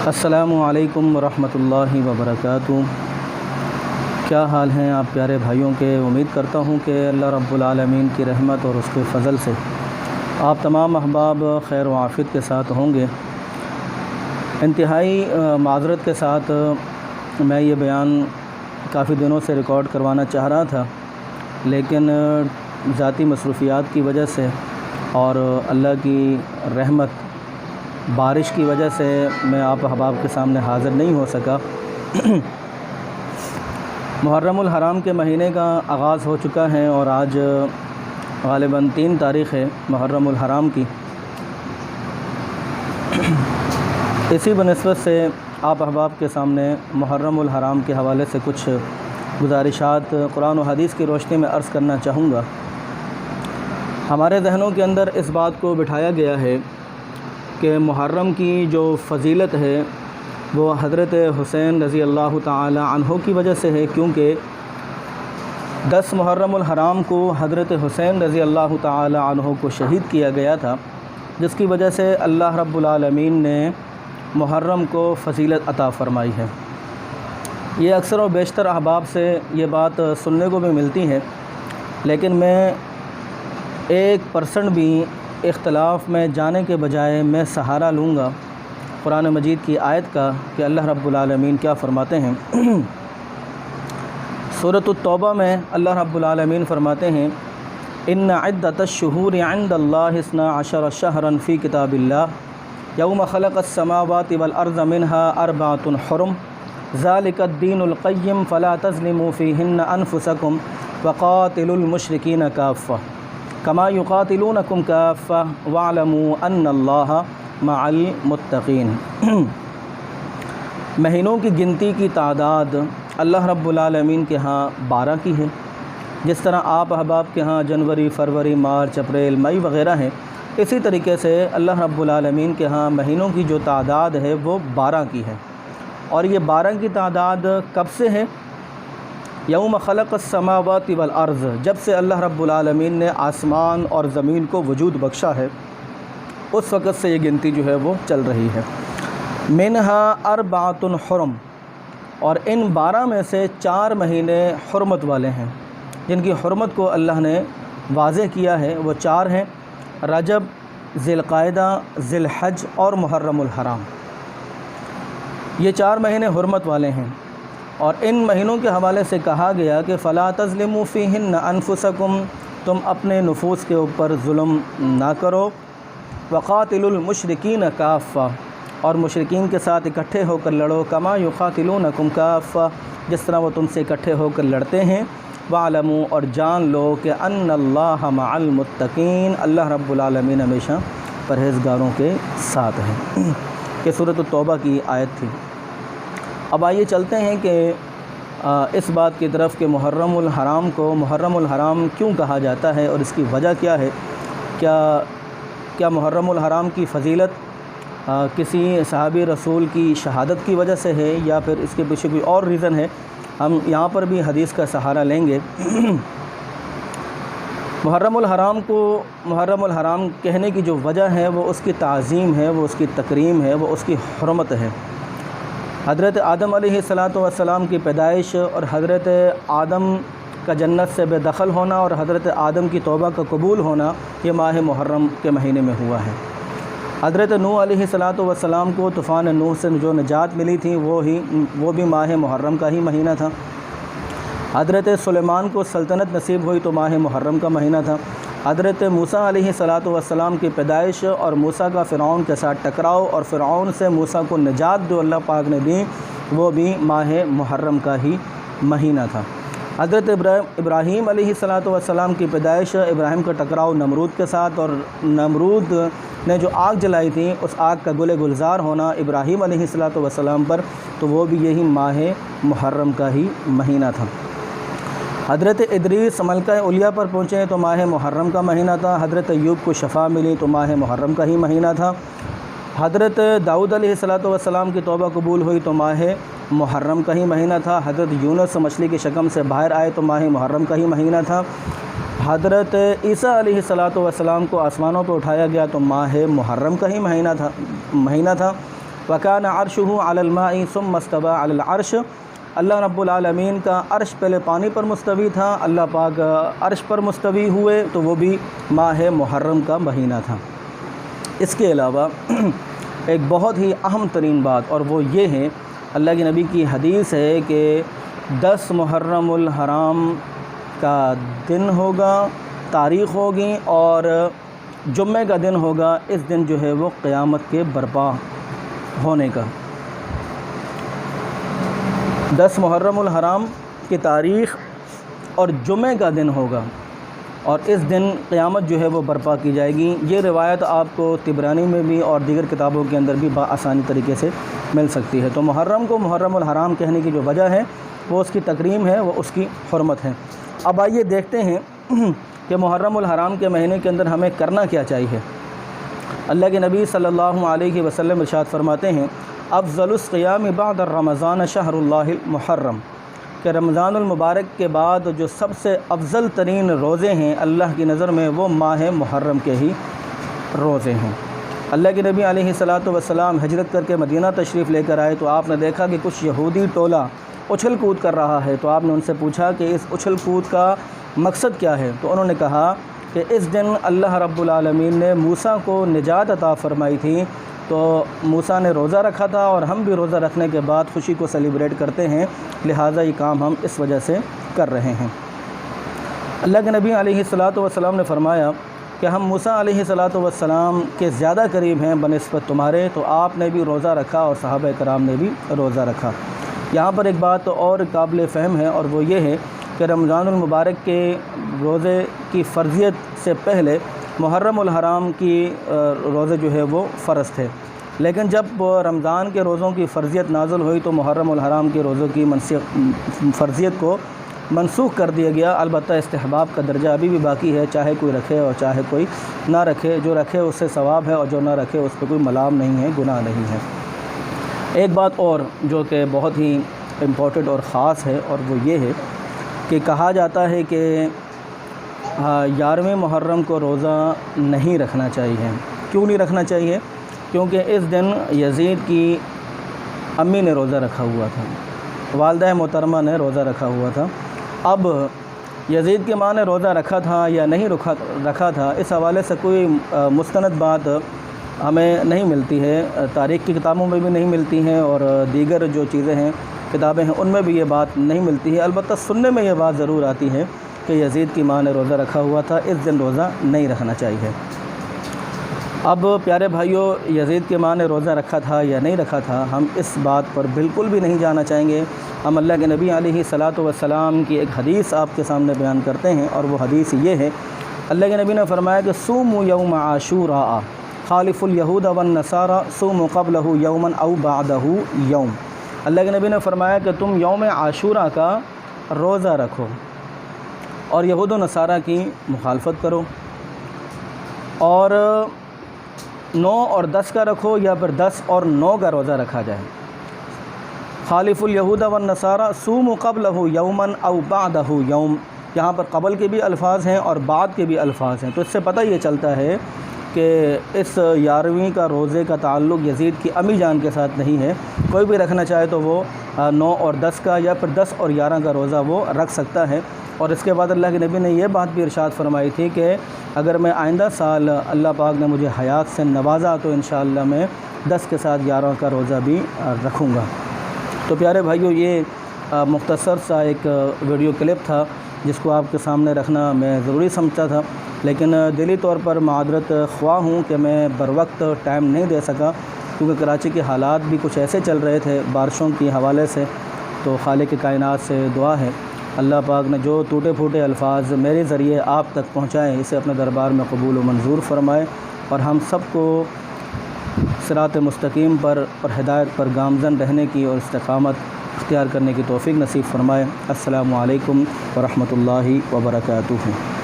السلام علیکم ورحمۃ اللہ وبرکاتہ۔ کیا حال ہیں آپ پیارے بھائیوں کے؟ امید کرتا ہوں کہ اللہ رب العالمین کی رحمت اور اس کے فضل سے آپ تمام احباب خیر و عافیت کے ساتھ ہوں گے۔ انتہائی معذرت کے ساتھ میں یہ بیان کافی دنوں سے ریکارڈ کروانا چاہ رہا تھا، لیکن ذاتی مصروفیات کی وجہ سے اور اللہ کی رحمت بارش کی وجہ سے میں آپ احباب کے سامنے حاضر نہیں ہو سکا۔ محرم الحرام کے مہینے کا آغاز ہو چکا ہے اور آج غالباً 3 تاریخ ہے محرم الحرام کی۔ اسی بنسبت سے آپ احباب کے سامنے محرم الحرام کے حوالے سے کچھ گزارشات قرآن و حدیث کی روشنی میں عرض کرنا چاہوں گا۔ ہمارے ذہنوں کے اندر اس بات کو بٹھایا گیا ہے کہ محرم کی جو فضیلت ہے وہ حضرت حسین رضی اللہ تعالی عنہ کی وجہ سے ہے، کیونکہ 10 محرم الحرام کو حضرت حسین رضی اللہ تعالی عنہ کو شہید کیا گیا تھا، جس کی وجہ سے اللہ رب العالمین نے محرم کو فضیلت عطا فرمائی ہے۔ یہ اکثر و بیشتر احباب سے یہ بات سننے کو بھی ملتی ہے، لیکن میں 1% بھی اختلاف میں جانے کے بجائے میں سہارا لوں گا قرآن مجید کی آیت کا کہ اللہ رب العالمین کیا فرماتے ہیں۔ سورۃ التوبہ میں اللہ رب العالمین فرماتے ہیں ان عدۃ الشہور عند اللہ 12 شہرا فی کتاب اللہ یوم خلق السماوات والارض منها 4 حرم ذلک الدین القیم فلا تظلموا فیہن انفسکم وقاتلوا المشرکین کافہ کما یقاتلونکم کافہ واعلموا ان اللہ مع المتقین۔ مہینوں کی گنتی کی تعداد اللہ رب العالمین کے ہاں 12 کی ہے، جس طرح آپ احباب کے ہاں جنوری، فروری، مارچ، اپریل، مئی وغیرہ ہیں، اسی طریقے سے اللہ رب العالمین کے ہاں مہینوں کی جو تعداد ہے وہ 12 کی ہے۔ اور یہ 12 کی تعداد کب سے ہے؟ یوم خلق السماوات والارض، جب سے اللہ رب العالمین نے آسمان اور زمین کو وجود بخشا ہے اس وقت سے یہ گنتی جو ہے وہ چل رہی ہے۔ منہا 4 حرم، اور ان 12 میں سے 4 مہینے حرمت والے ہیں، جن کی حرمت کو اللہ نے واضح کیا ہے۔ وہ 4 ہیں رجب، ذی القعدہ، ذی الحج اور محرم الحرام۔ یہ 4 مہینے حرمت والے ہیں، اور ان مہینوں کے حوالے سے کہا گیا کہ فلا تظلموا فیہن انفسکم، تم اپنے نفوس کے اوپر ظلم نہ کرو، وقاتلوا المشرکین کافہ، اور مشرکین کے ساتھ اکٹھے ہو کر لڑو، کما یقاتلونکم کافہ، جس طرح وہ تم سے اکٹھے ہو کر لڑتے ہیں، واعلموا، اور جان لو کہ ان اللہ مع المتقین، اللہ رب العالمین ہمیشہ پرہیزگاروں کے ساتھ ہے۔ کہ سورۃ التوبہ کی آیت تھی۔ اب آئیے چلتے ہیں کہ اس بات کی طرف کہ محرم الحرام کو محرم الحرام کیوں کہا جاتا ہے اور اس کی وجہ کیا ہے۔ کیا محرم الحرام کی فضیلت کسی صحابی رسول کی شہادت کی وجہ سے ہے، یا پھر اس کے پیچھے کوئی اور ریزن ہے؟ ہم یہاں پر بھی حدیث کا سہارا لیں گے۔ محرم الحرام کو محرم الحرام کہنے کی جو وجہ ہے وہ اس کی تعظیم ہے، وہ اس کی تکریم ہے، وہ اس کی حرمت ہے۔ حضرت آدم علیہ السلام کی پیدائش اور حضرت آدم کا جنت سے بے دخل ہونا اور حضرت آدم کی توبہ کا قبول ہونا یہ ماہ محرم کے مہینے میں ہوا ہے۔ حضرت نوح علیہ السلام کو طوفان نوح سے جو نجات ملی تھی وہ بھی ماہ محرم کا ہی مہینہ تھا۔ حضرت سلیمان کو سلطنت نصیب ہوئی تو ماہ محرم کا مہینہ تھا۔ حضرت موسیٰ علیہ السلام کی پیدائش اور موسیٰ کا فرعون کے ساتھ ٹکراؤ اور فرعون سے موسیٰ کو نجات جو اللہ پاک نے دی وہ بھی ماہ محرم کا ہی مہینہ تھا۔ حضرت ابراہیم علیہ السلام کی پیدائش، ابراہیم کا ٹکراؤ نمرود کے ساتھ، اور نمرود نے جو آگ جلائی تھی اس آگ کا گلے گلزار ہونا ابراہیم علیہ السلام پر، تو وہ بھی یہی ماہ محرم کا ہی مہینہ تھا۔ حضرت ادریس ملکہ علیہ پر پہنچے تو ماہ محرم کا مہینہ تھا۔ حضرت ایوب کو شفا ملی تو ماہ محرم کا ہی مہینہ تھا۔ حضرت داؤد علیہ السلام کی توبہ قبول ہوئی تو ماہ محرم کا ہی مہینہ تھا۔ حضرت یونس مچھلی کی شکم سے باہر آئے تو ماہ محرم کا ہی مہینہ تھا۔ حضرت عیسیٰ علیہ السلام کو آسمانوں پر اٹھایا گیا تو ماہ محرم کا ہی مہینہ تھا۔ وکان عرشہ علی الماء ثم استوى علی العرش، اللہ رب العالمین کا عرش پہلے پانی پر مستوی تھا، اللہ پاک عرش پر مستوی ہوئے تو وہ بھی ماہ محرم کا مہینہ تھا۔ اس کے علاوہ ایک بہت ہی اہم ترین بات، اور وہ یہ ہے، اللہ کے نبی کی حدیث ہے کہ 10 محرم الحرام کا دن ہوگا، تاریخ ہوگی، اور جمعے کا دن ہوگا۔ اس دن جو ہے وہ قیامت کے برپا ہونے کا، 10 محرم الحرام کی تاریخ اور جمعے کا دن ہوگا، اور اس دن قیامت جو ہے وہ برپا کی جائے گی۔ یہ روایت آپ کو طبرانی میں بھی اور دیگر کتابوں کے اندر بھی بآسانی طریقے سے مل سکتی ہے۔ تو محرم کو محرم الحرام کہنے کی جو وجہ ہے وہ اس کی تکریم ہے، وہ اس کی حرمت ہے۔ اب آئیے دیکھتے ہیں کہ محرم الحرام کے مہینے کے اندر ہمیں کرنا کیا چاہیے۔ اللہ کے نبی صلی اللہ علیہ وسلم ارشاد فرماتے ہیں، افضل الصیام بعد رمضان شہر اللہ المحرم، کہ رمضان المبارک کے بعد جو سب سے افضل ترین روزے ہیں اللہ کی نظر میں وہ ماہ محرم کے ہی روزے ہیں۔ اللہ کے نبی علیہ الصلاۃ والسلام ہجرت کر کے مدینہ تشریف لے کر آئے تو آپ نے دیکھا کہ کچھ یہودی ٹولہ اچھل کود کر رہا ہے، تو آپ نے ان سے پوچھا کہ اس اچھل کود کا مقصد کیا ہے؟ تو انہوں نے کہا کہ اس دن اللہ رب العالمین نے موسیٰ کو نجات عطا فرمائی تھی، تو موسیٰ نے روزہ رکھا تھا اور ہم بھی روزہ رکھنے کے بعد خوشی کو سیلیبریٹ کرتے ہیں، لہٰذا یہ کام ہم اس وجہ سے کر رہے ہیں۔ اللہ کے نبی علیہ الصلاۃ والسلام نے فرمایا کہ ہم موسیٰ علیہ الصلاۃ والسلام کے زیادہ قریب ہیں بنسبت تمہارے، تو آپ نے بھی روزہ رکھا اور صحابہ کرام نے بھی روزہ رکھا۔ یہاں پر ایک بات اور قابل فہم ہے، اور وہ یہ ہے کہ رمضان المبارک کے روزے کی فرضیت سے پہلے محرم الحرام کی روزے جو ہے وہ فرض تھے، لیکن جب رمضان کے روزوں کی فرضیت نازل ہوئی تو محرم الحرام کے روزوں کی فرضیت کو منسوخ کر دیا گیا۔ البتہ استحباب کا درجہ ابھی بھی باقی ہے، چاہے کوئی رکھے اور چاہے کوئی نہ رکھے، جو رکھے اس سے ثواب ہے اور جو نہ رکھے اس پہ کوئی ملام نہیں ہے، گناہ نہیں ہے۔ ایک بات اور جو کہ بہت ہی امپورٹنٹ اور خاص ہے، اور وہ یہ ہے کہ کہا جاتا ہے کہ 11ویں محرم کو روزہ نہیں رکھنا چاہیے۔ کیوں نہیں رکھنا چاہیے؟ کیونکہ اس دن یزید کی امی نے روزہ رکھا ہوا تھا، والدہ محترمہ نے روزہ رکھا ہوا تھا۔ اب یزید کی ماں نے روزہ رکھا تھا یا نہیں رکھا تھا، اس حوالے سے کوئی مستند بات ہمیں نہیں ملتی ہے، تاریخ کی کتابوں میں بھی نہیں ملتی ہیں، اور دیگر جو چیزیں ہیں کتابیں ہیں ان میں بھی یہ بات نہیں ملتی ہے۔ البتہ سننے میں یہ بات ضرور آتی ہے کہ یزید کی ماں نے روزہ رکھا ہوا تھا، اس دن روزہ نہیں رکھنا چاہیے۔ اب پیارے بھائیوں، یزید کی ماں نے روزہ رکھا تھا یا نہیں رکھا تھا، ہم اس بات پر بالکل بھی نہیں جانا چاہیں گے۔ ہم اللہ کے نبی علیہ الصلاۃ والسلام کی ایک حدیث آپ کے سامنے بیان کرتے ہیں، اور وہ حدیث یہ ہے، اللہ کے نبی نے فرمایا کہ صوموا یوم عاشوراء خالف الیہود والنصارى صوموا قبلہ یوما او بعدہ یوم۔ اللہ کے نبی نے فرمایا کہ تم یوم عاشوراء کا روزہ رکھو اور یہود و نصارہ کی مخالفت کرو، اور 9 اور 10 کا رکھو، یا پھر 10 اور 9 کا روزہ رکھا جائے۔ خالف الیہود والنصارى صوموا قبلہ یوما او بعدہ یوم، یہاں پر قبل کے بھی الفاظ ہیں اور بعد کے بھی الفاظ ہیں، تو اس سے پتہ یہ چلتا ہے کہ اس 11ویں کا روزے کا تعلق یزید کی امی جان کے ساتھ نہیں ہے۔ کوئی بھی رکھنا چاہے تو وہ 9 اور 10 کا یا پھر 10 اور 11 کا روزہ وہ رکھ سکتا ہے۔ اور اس کے بعد اللہ کے نبی نے یہ بات بھی ارشاد فرمائی تھی کہ اگر میں آئندہ سال اللہ پاک نے مجھے حیات سے نوازا تو انشاءاللہ میں 10 کے ساتھ 11 کا روزہ بھی رکھوں گا۔ تو پیارے بھائیوں، یہ مختصر سا ایک ویڈیو کلپ تھا جس کو آپ کے سامنے رکھنا میں ضروری سمجھتا تھا، لیکن دلی طور پر معذرت خواہ ہوں کہ میں بروقت ٹائم نہیں دے سکا، کیونکہ کراچی کے حالات بھی کچھ ایسے چل رہے تھے بارشوں کے حوالے سے۔ تو خالق کائنات سے دعا ہے اللہ پاک نے جو ٹوٹے پھوٹے الفاظ میرے ذریعے آپ تک پہنچائیں اسے اپنے دربار میں قبول و منظور فرمائے، اور ہم سب کو صراط مستقیم پر اور ہدایت پر گامزن رہنے کی اور استقامت اختیار کرنے کی توفیق نصیب فرمائے۔ السلام علیکم ورحمۃ اللہ وبرکاتہ۔